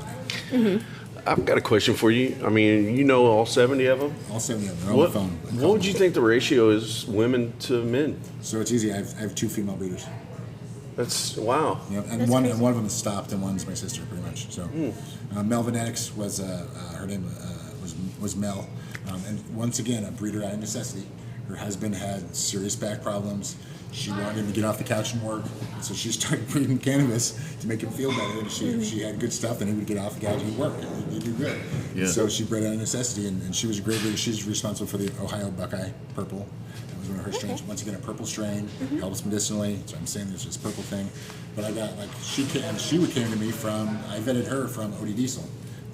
money. I've got a question for you. I mean, you know all 70 of them. All 70 of them. They're on the phone. What would you think the ratio is women to men? So it's easy. I have 2 female breeders. That's wow. You know, and That's one crazy. and one of them is stopped, and one's my sister, pretty much. So, Melvinetics was her name was Mel, and once again a breeder out of necessity. Her husband had serious back problems. She wanted him to get off the couch and work, so she started breeding cannabis to make him feel better. And if she had good stuff, then he would get off the couch and he'd work. He'd do good. Yeah. So she bred out of necessity, and she was a great breeder. She's responsible for the Ohio Buckeye Purple. That was one of her strains. Once again, a purple strain, helps medicinally. So I'm saying there's this purple thing. But I got she came to me from, I vetted her from Odie Diesel,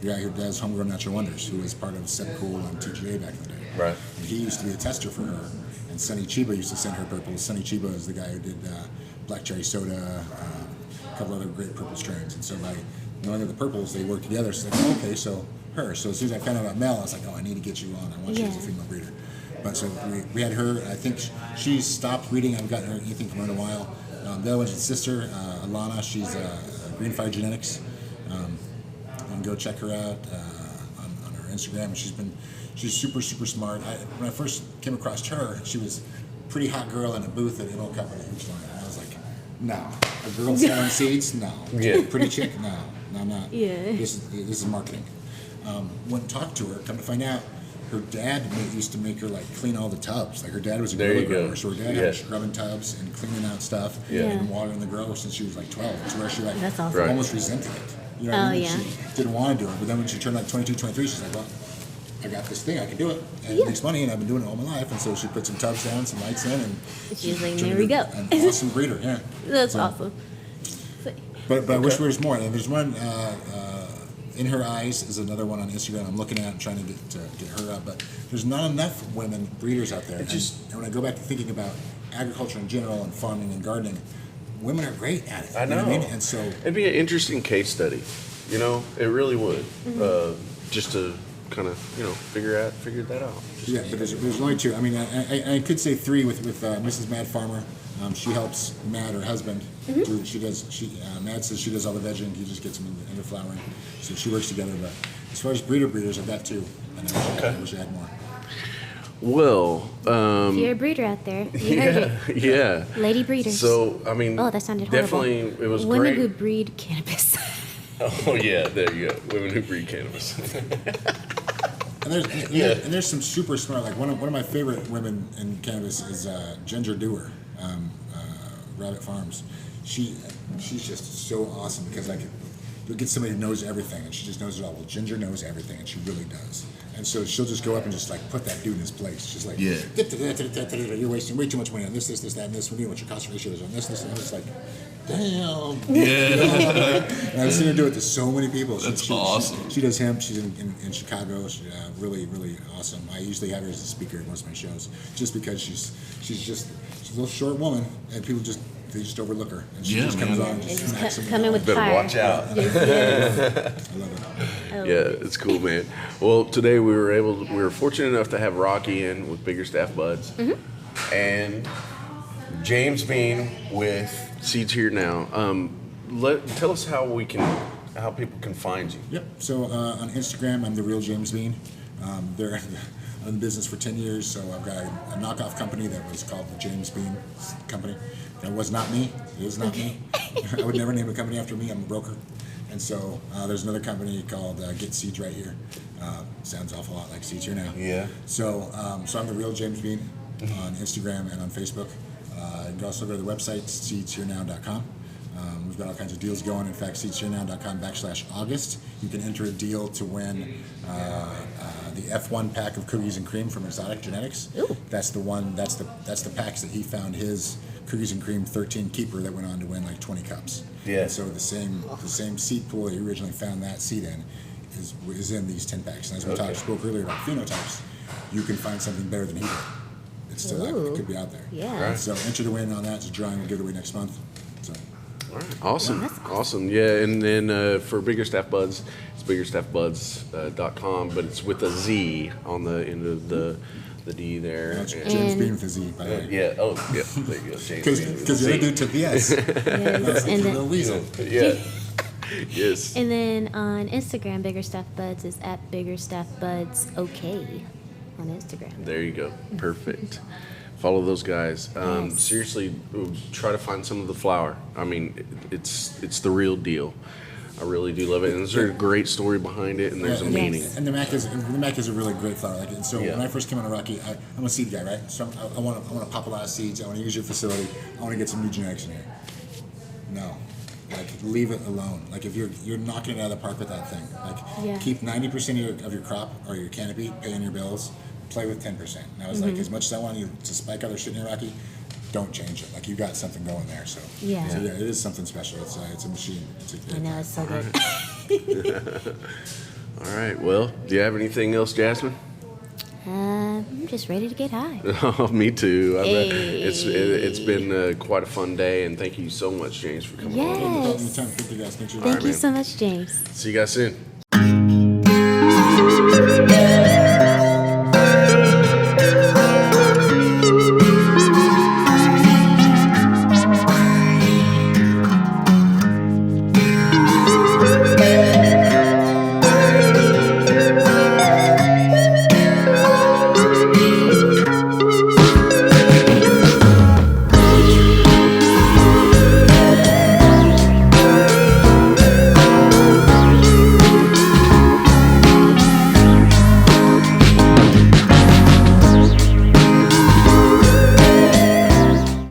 the guy who does Homegrown Natural Wonders, who was part of Seb Cool and TGA back in the day. Right. And he used to be a tester for her. And Sonny Chiba used to send her purples. Sonny Chiba is the guy who did Black Cherry Soda, a couple other great purple strains. And so by knowing the purples, they worked together. So like, okay, so her. So as soon as I found out about Mel, I was like, oh, I need to get you on. I want you as a female breeder. But so we had her. I think she's stopped breeding. I haven't gotten her anything from her in a while. The other one's his sister, Alana. She's Green Fire Genetics. And go check her out on her Instagram. She's super, super smart. When I first came across her, she was a pretty hot girl in a booth at an old company. And I was like, no. A girl selling seeds? No. Yeah. Pretty chick? No. No, I'm not. Yeah. This is marketing. Went and talked to her. Come to find out, her dad used to make her like clean all the tubs. Like her dad was a There grower you go. grower, so her dad Yeah. had scrubbing tubs and cleaning out stuff Yeah. and watering the grow since she was like 12. It's where she like That's awesome. Right. almost resented it. You know what I mean? Oh, yeah. She didn't want to do it, but then when she turned like 22, 23, she's like, well, I got this thing, I can do it, and it makes money, and I've been doing it all my life. And so she put some tubs down, some lights in, and She's like, turned there we go. An awesome breeder, yeah. That's So- awesome. But I wish there was more. And there's one, In Her Eyes is another one on Instagram I'm looking at and trying to get her up. But there's not enough women breeders out there. And when I go back to thinking about agriculture in general and farming and gardening, women are great at it. I know. You what I mean? And so It'd be an interesting case study. You know, it really would. Just to kind of, figure that out. yeah, but there's only two. I mean, I could say three with Mrs. Mad Farmer. She helps Mad, her husband. Mad says she does all the vegging. He just gets them into flowering. So she works together. But as far as breeders, I've got two. And I wish I had more. Well, If you're a breeder out there, you heard it. yeah. Lady breeders. So, I mean, Oh, that sounded horrible. definitely, it was Women great. who breed cannabis. Oh, yeah, there you go. Women who breed cannabis. And there's some super smart, like one of my favorite women in cannabis is Ginger Dewar, Rabbit Farms. She's just so awesome because you'll get somebody who knows everything and she just knows it all. Well, Ginger knows everything and she really does. And so she'll just go up and just like put that dude in his place. Just like, you're wasting way too much money on this, that, and this. We need what your cost ratio is on this. And it's like, damn. Yeah. And I've seen her do it to so many people. That's awesome. She does hemp. She's in Chicago. She's really, really awesome. I usually have her as a speaker at most of my shows, just because she's a little short woman, and people they just overlook her, and she Yeah, just comes man. on and They just just smacks them. come in with Better fire. watch out. Yes. I love it. Yeah, it's cool, man. Well, today we were fortunate enough to have Rocky in with Biggerstaff Budz, and James Bean with Seeds Here Now. Tell us how people can find you. Yep. So on Instagram, I'm the real James Bean. I've been in business for 10 years, so I've got a knockoff company that was called the James Bean Company. That was not me. It is not me. I would never name a company after me. I'm a broker. And so there's another company called Get Seeds Right Here. Sounds awful lot like Seeds Here Now. Yeah. So I'm the real James Bean on Instagram and on Facebook. You can also go to the website, seedsherenow.com. We've got all kinds of deals going. In fact, seedsherenow.com/August. You can enter a deal to win the F1 pack of cookies and cream from Exotic Genetics. Ooh. That's the one. That's the packs that he found his cookies and cream 13 keeper that went on to win like 20 cups. Yeah. And so the same seed pool he originally found that seed in is in these 10 packs. And as we spoke earlier about phenotypes, you can find something better than he did. It's still it could be out there. Yeah. Right. So enter to win on that. It's a drawing. We'll give it away next month. So. All right. Awesome. Yeah, and then for Biggerstaff Budz, it's biggerstaffbudz.com, but it's with a Z on the end of the D there. That's And- James Bean with a Z, by the way. yeah. Oh, yeah. There you go. James Bean with a Because the Z. other dude took the S. Yes. That's like And a then- little weasel. Yeah. Yes. And then on Instagram, Biggerstaff Budz is at Biggerstaff Budz OK on Instagram. There you go. Perfect. Follow those guys. Yes. Seriously, try to find some of the flower. I mean, it's the real deal. I really do love it, and there's a great story behind it, and there's a Yeah, meaning. And the Mac is a really great flower. Like, and so Yeah. when I first came on to Rocky, I'm a seed guy, right? So I want to pop a lot of seeds. I want to use your facility. I want to get some new genetics in here. No, like leave it alone. Like if you're knocking it out of the park with that thing. Like keep 90% of your crop or your canopy, paying your bills. Play with 10%. And I was like, as much as I want you to spike other shit in your Rocky, don't change it. Like you got something going there. So Yeah. So it is something special. It's a machine. It's a I great know, it's so good. All right. Well, do you have anything else, Jasmine? I'm just ready to get high. Oh, me too. I bet. Hey. It's been quite a fun day, and thank you so much, James, for coming on. Yes. Anytime, 50 guys. Make sure Thank you man. so much, James. See you guys soon.